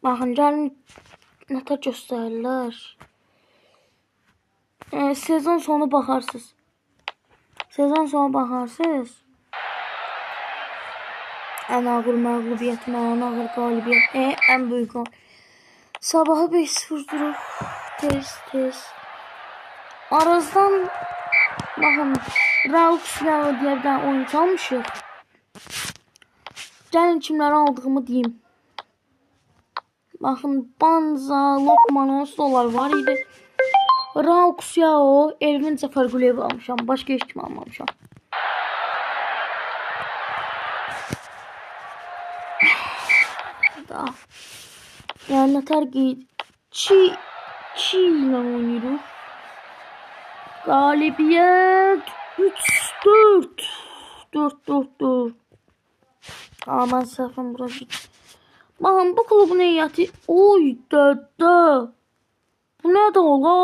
Baxın, gəlin nota göstərirlər. Sezon sonu baxarsınız. Ən ağır məğlubiyyət, ən ağır qalibiyyət, ən böyük qalibiyyət. Sabahı 5-0 duruq. Tez. Arazdan baxın, Rauf Silva deyə bir dənə oyuncu almışıq. Gəlin kimləri aldığımı deyim. Baxın, Banza, Lokmanos dolar var idi. Rauf Silva, Elvin Cəfərquliyev almışam. Başqa heç kim almamışam. Yəni nətər qeyd. Çi ilə oynayırıq. Qalibiyyət 3-4. 4-4-4. Mən səhvim bura git. Baxın, bu klubun heyəti. Oy, dədə. Bu nədir ola?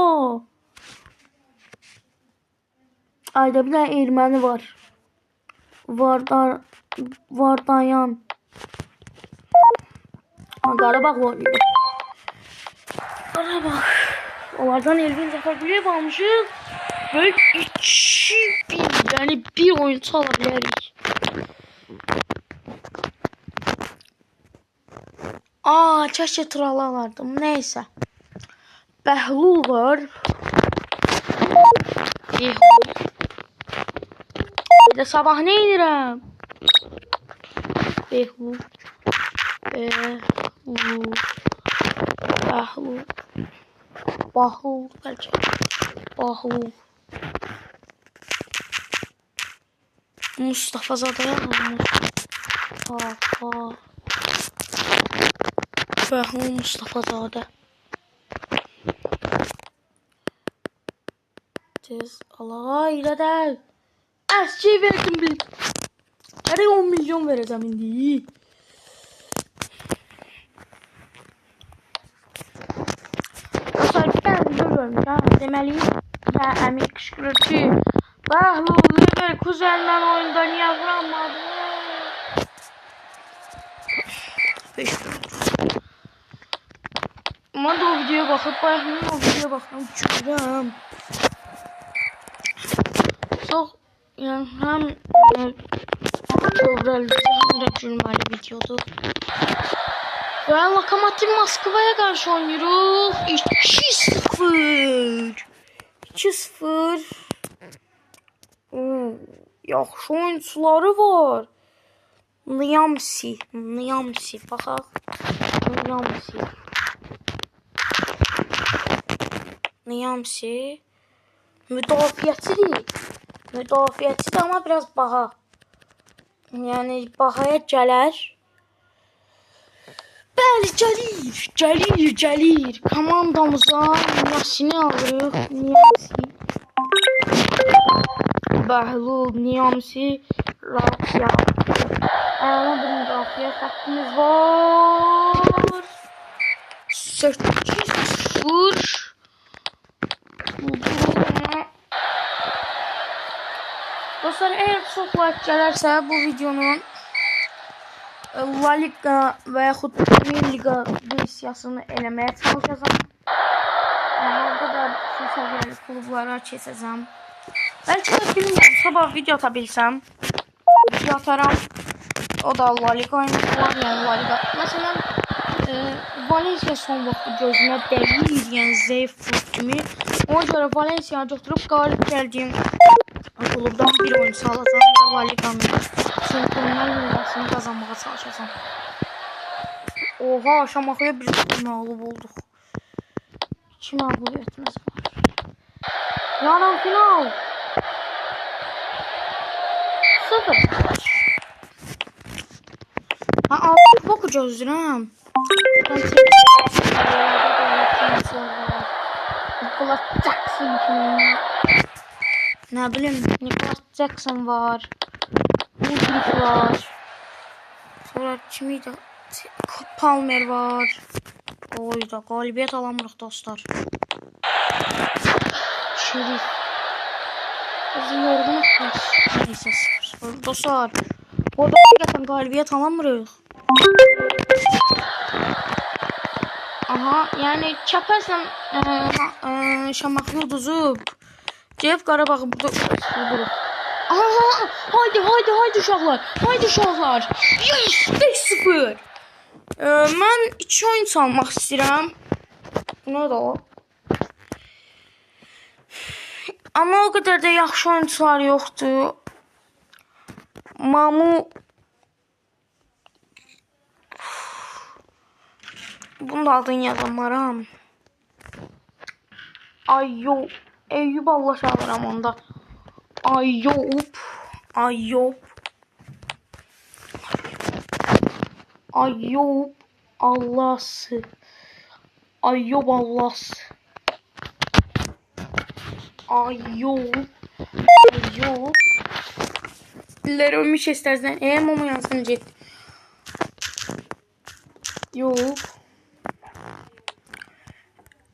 Ayda bir dənə erməni var. Vardayan. Qarabağ oynayır. Qarabağ. Onlardan Elvin Cəfərquliyev almışıq. Böyle 2-1, yani bir oyuncu alabilirik. Keşke Tural'ı alardım. Neyse. Bəhlul var. Bir de sabah ne edirəm? Bəhlul. Bəhlul. Mustafa Zada'ya almış. Bəhlul Mustafa Zada. Tez alayla del. Eski verdim bir. Hadi 10 milyon vereceğim indi. Deməli, əmir qışqırır ki, Bəhlul, Leverkusen'dən oyunda niyə vuramadı? 5 Mən də o videoya baxıb, Bəhlul'un o videoya baxıb görürəm. Çox, yəni, həm kövrəldi, həm də gülməli videodur. Və Lokomotiv Moskvaya qarşı oynayırıq. 2-0. Yaxşı oyuncuları var. Niyamsi. Baxaq. Niyamsi. Müdafiəçidir, amma biraz baha. Yəni, bahaya gələr. Bəli, gəlir. Komandamıza Niyasini alırıq. Bəhlul, Niyamsi, Rafiya. Əla bir müdafiə xəttimiz var. 8-0. Dostlar, eğer çox like gələrsə bu videonun La Liga və yaxud Premier Liga versiyasını eləməyə çalışacağım. Orada da səviyyəli klublara keçəcəm. Bəlkə də bilmirəm, sabah video ata bilsəm. Video ataram. O da La Liga oyuncular, yəni La Liga. Məsələn, Valencia son vaxtı gözümə dəyir, yəni zəif klub kimi. Ona görə Valencia'ya götürüb qalib gəldiyim klubdan bir oyuncu alacağım və La Liga'nın Çempionlar Ligasını qazanmağa çalışacağım. Oha, Şamaxıya bir məğlub olduq. 2 məğlubiyyətimiz var. Yarım final. 0. Mən 6 boku gözləyirəm. Nicholas Jackson kimi. Nə bilim, Nicholas Jackson var. Mudrik var. Sonra kimiydi? Palmer var. Oyda qalibiyyət alamırıq dostlar. Şerif. Bizi yorğun etmiş. Neyse, dostlar. Orada həqiqətən qalibiyyət alamırıq. Aha, yəni çəpərsən Şamaxını uduzub. Gəlib Qarabağı burada vururuq. Aha, haydi uşaqlar. Haydi uşaqlar. Yes, 5-0. Mən 2 oyun çalmaq istəyirəm. Buna da o. Amma o qədər də yaxşı oyuncular yoxdur. Mamu bunun da adını yazamaram. Ayyub. Eyyub Allah şahıram onda. Ayyub. Ayyub Allah'sı. Ayyub Allah'sı. Ayyub. Dilleri ölmüş istersen. Momu yansın jet. Yok.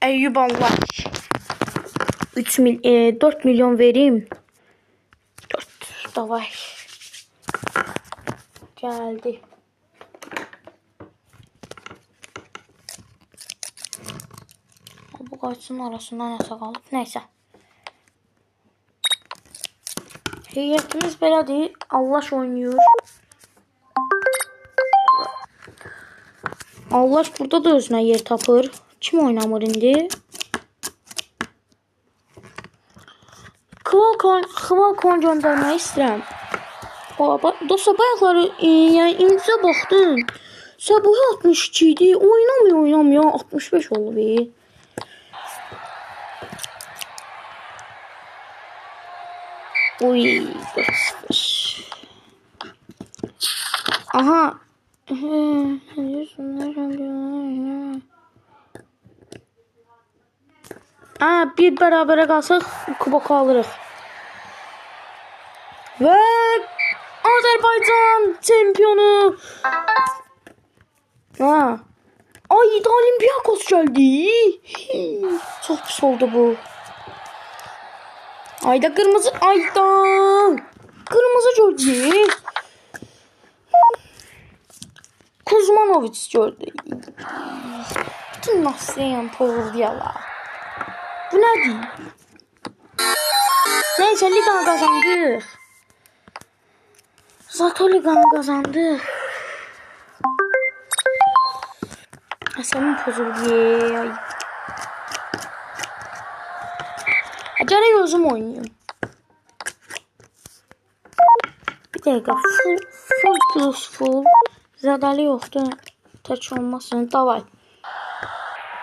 Eyyub Allah. 4 milyon vereyim. 4. Davay. Geldi. Bu kaçsın arasından yasak alıp. Neyse. Heyetimiz belə deyil. Allaş oynuyor. Allaş burada da özünə yer tapır. Kim oynamır indi? Kıvalkon göndərmək istəyirəm. Dostlar bayaqları yəni indicə baxdım. Səbuhi 62 idi. Oynamıyor. 65 oldu. Uy, 4-0. Aha. Bir bərabərə qalsaq kubok alırıq. Və Azərbaycan çempionu. Ayda Olympiakos gəldi. Çox pis oldu bu. Ayda kırmızı. Kırmızı gördü. Kuzmanovic gördü. Bütün nasıl pozuldular. Bu nedir? Neyse liganı kazandık. Zato liganı kazandık. Aslanım pozuldu. Gərək özüm oynayayım. Bir dəqiqə. Full plus full. Zədəli yoxdur. Tək olmasın. Davay.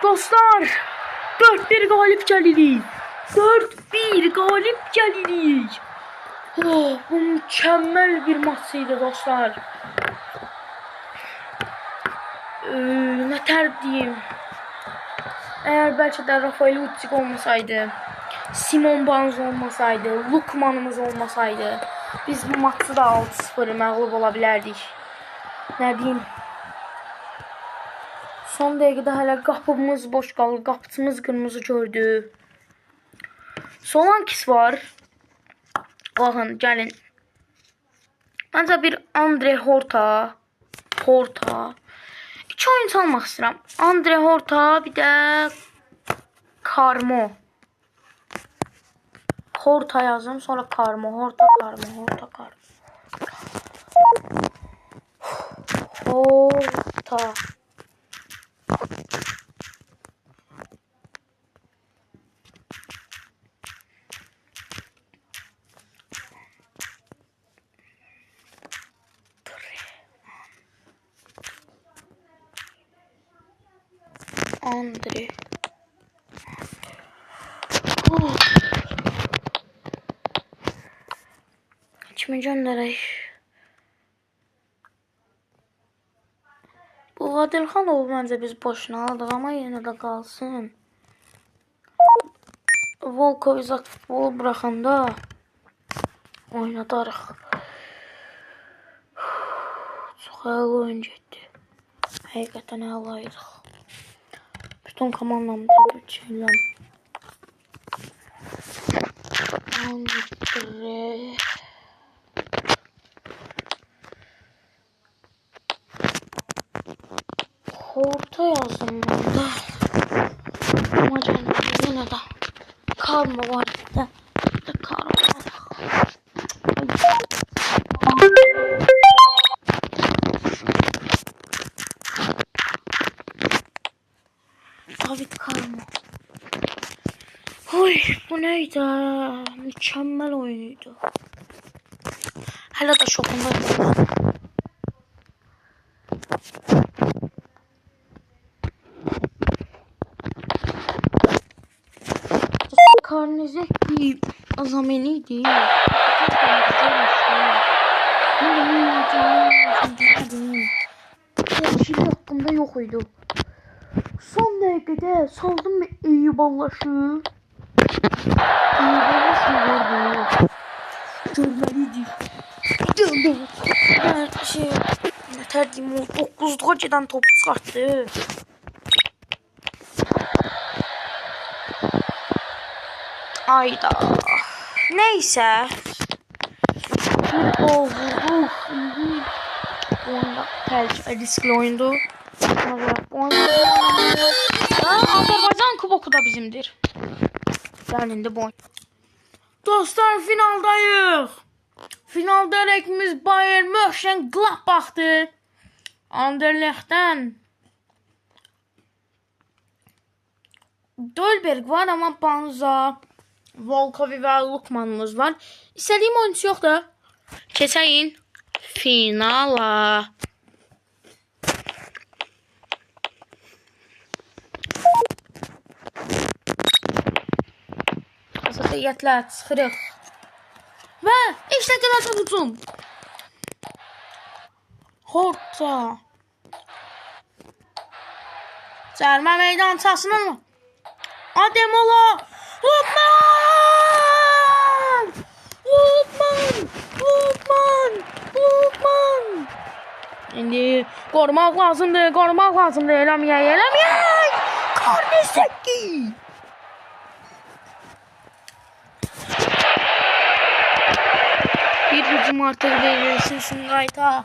Dostlar. 4-1 qalib gəlirik. 4-1 qalib gəlirik. Bu mükəmməl bir maç idi dostlar. Nətər deyim. Əgər bəlkə də Rafael Uçik olmasaydı, Simon Banz olmasaydı, Lukmanımız olmasaydı, biz bu maçı da 6-0 məğlub ola bilərdik. Nə deyim? Son dəqiqədə hələ qapımız boş qalır, qapıçımız qırmızı gördü. Solankis var. Baxın, gəlin. Məncə bir Andre Horta. 2 oyun çalmaq istəyirəm. Andre Horta, bir də Karmo. Horta yazdım, sonra Karmo. Horta. Andre. Kimi göndərək? Bu Adilxanov məncə biz boşuna aldıq, amma yenə də qalsın. Volkov izak futbolu bıraxanda oynadarıq. Çox əla oyun getdi. Həqiqətən əla idik. Bütün komandamı təbrik edirəm. Andre. Orta yazdım burada. Ama canım yine de karma var bir de. Karma var. David karma. Oy bu neydi? Mükemmel oyunuydu. Hala da şokundayım. Karnezeki azameliydi. Gerçi hakkında yok idi. Son dakikada saldım Eyüballaşı. Eyüballaşı vardı. Görmeliydi. Ben yeter diyeyim o 9'luğa giden top çıkarttı. Ayda. Neyse. Bir gol vurdu. Oyunda tercih riskli oyundu. Azerbaycan kuboku da bizimdir. Gelinde bu oyun. Dostlar finaldayıq. Finalda rakibimiz Bayern Mönchengladbach'tır. Anderlecht'ten Dolberg var ama Banza, Volkovi ve Lukmanımız var. İstediğim oyuncu yok da. Keçəyin finala. Asasiyyətlər çıxırıq. Və işte qədər hücum. Horta. Cərmə meydançasının Ademola. Lukman! İndi qorumaq lazımdır. Eləməyək. Karnezeki. Bir hücum artıq verilsin Sungayta.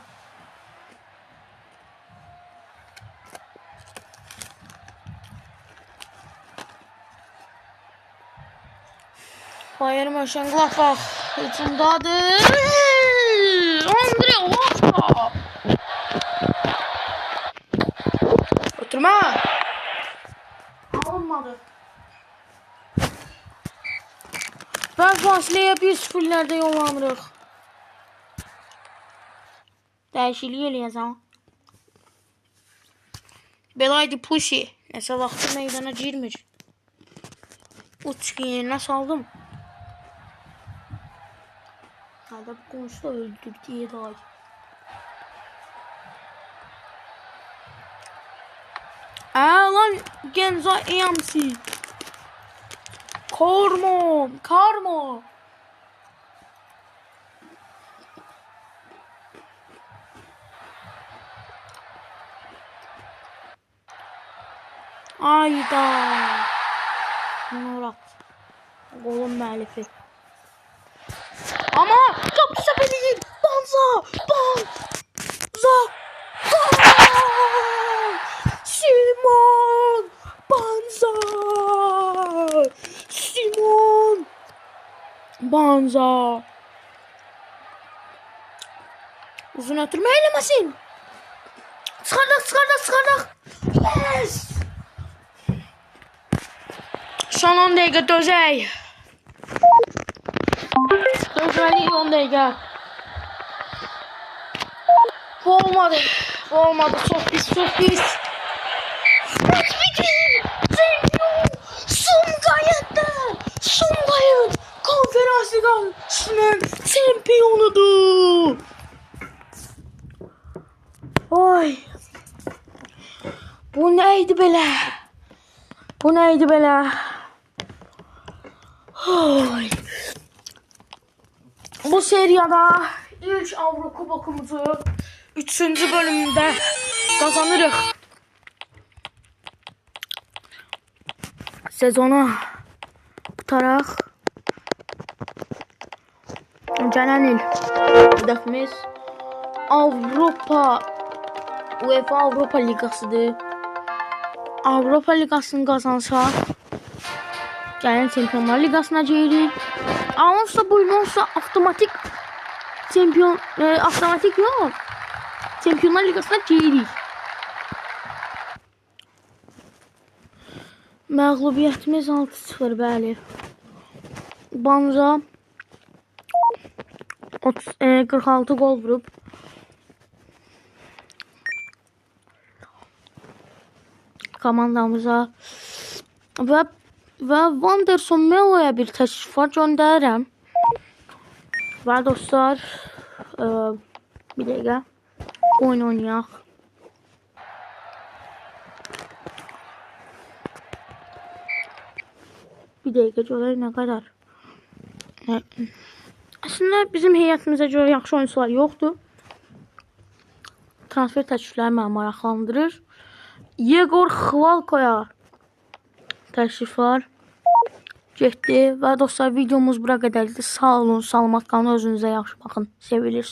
Bayern Mönchengladbach hücumdadır. Andre Ola. Oturma. Olmadı. Ben fasiləyə 1-0'lərdə yollanırıq. Dəyişiklik eləyəcəm. Belaydı Pushi. Nəsə vaxtı meydana girmir. Uçki yerinə saldım. Hadi bu konuşda öldür diye daha iyi. Lan Genza EMC. Karmo. Ayda. Murat. Golun müəllifi. Ama top sefer değil. Banza. Simon. Banza. Uzun oturma eylemesin. Çıkardık. Yes. Son 10 dakika dözey. Dözmeli 10 dakika. Bu olmadı. Çok pis. Sungay'ın konferans ligasının şampiyonudur. Oy. Bu neydi belə? Oy. Bu seriyada ilk Avrupa Kubokumuzu 3. bölümünde kazanırıq. Sezonu tutaraq gələn il hedefimiz UEFA Avropa Ligasıdır. Avropa Liqasını qazansa, gəlin Çempionlar Liqasına giririk. Onsuz buyursa avtomatik avtomatik yox. Çempionlar Liqasına giririk. Məğlubiyyətimiz 6-0, bəli. Banza 46 gol vurub. Komandamıza və Wanderson Melo'ya bir təşrifat göndərirəm. Və dostlar, bir dəqiqə oyun oynayaq. Bir dəqiqə görək nə qədər. Əslində bizim heyətimizə görə yaxşı oyuncular yoxdur. Transfer təklifləri məni maraqlandırır. Yegor Xvalkoya təklif var. Getdi və dostlar videomuz bura qədərdir. Sağ olun, salamat qalın, özünüzə yaxşı baxın. Sevilirsiniz.